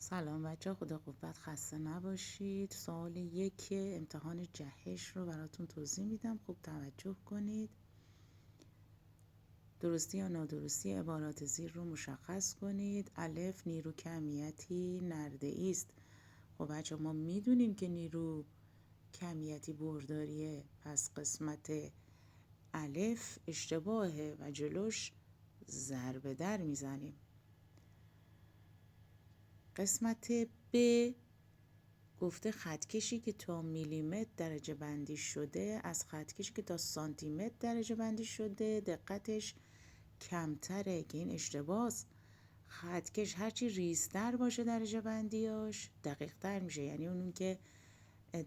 سلام بچه، خدا قوت، خسته نباشید. سوال 1 امتحان جهش رو براتون توضیح میدم، خوب توجه کنید. درستی یا نادرستی عبارات زیر رو مشخص کنید. الف، نیرو کمیتی نرده‌ای است. خب بچه ما میدونیم که نیرو کمیتی برداریه، پس قسمت الف اشتباهه و جلوش ضرب در میزنیم. قسمت ب گفته خطکشی که تا میلیمتر درجه بندی شده از خطکشی که تا سانتیمتر درجه بندی شده دقتش کمتره، که این اشتباهه. خطکش هرچی ریزتر باشه درجه بندیاش دقیق تر میشه، یعنی اون که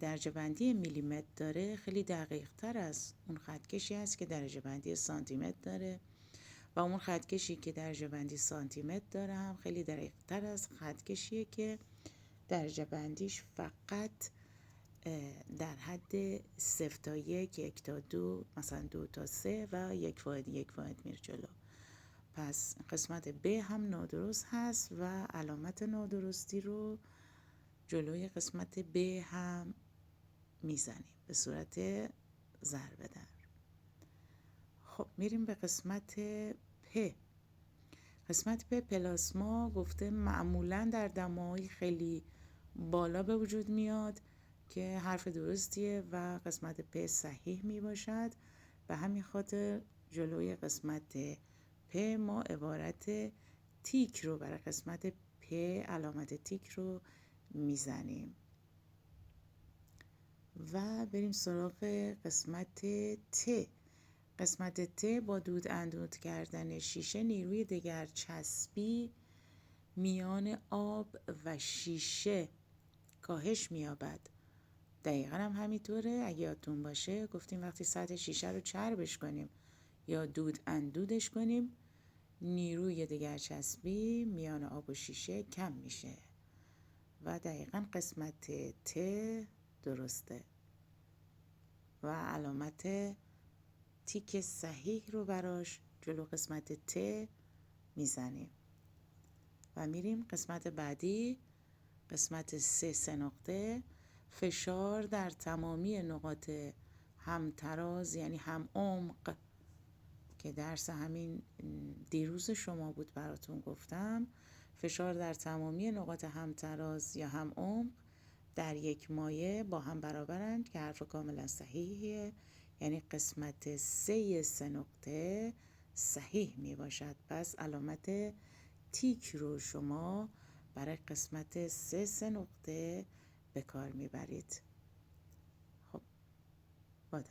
درجه بندی میلیمتر داره خیلی دقیق تر از اون خطکشی هست که درجه بندی سانتیمتر داره، و اون خطکشی که درجه بندی سانتیمتر داره هم خیلی دقیق تر از خطکشیه که درجه بندیش فقط در حد 0 تا 1، 1 تا 2، مثلا 2 تا 3 و 1 واحد میره جلو. پس قسمت ب هم نادرست هست و علامت نادرستی رو جلوی قسمت ب هم میزنیم به صورت ضربه در. خب میریم به قسمت پ. قسمت پ پلاسما گفته معمولا در دماهای خیلی بالا به وجود میاد که حرف درستیه و قسمت پ صحیح می باشد. به همین خاطر جلوی قسمت پ ما عبارت تیک رو برای قسمت پ علامت تیک رو میزنیم و بریم سراغ قسمت ت. قسمت ت با دود اندود کردن شیشه نیروی دگر چسبی میان آب و شیشه کاهش می‌یابد. دقیقا هم همینطوره. اگه یادتون باشه گفتیم وقتی سطح شیشه رو چربش کنیم یا دود اندودش کنیم نیروی دگر چسبی میان آب و شیشه کم میشه و دقیقا قسمت ت درسته و علامت تیک صحیح رو براش جلو قسمت ت میزنیم و میریم قسمت بعدی. قسمت 3 نقطه. فشار در تمامی نقاط همتراز یعنی هم عمق که درس همین دیروز شما بود براتون گفتم. فشار در تمامی نقاط همتراز یا هم عمق در یک مایع با هم برابرند که حرف کاملا صحیحیه، یعنی قسمت 3 نقطه صحیح می باشد. پس علامت تیک رو شما برای قسمت 3 نقطه به کار میبرید. خب با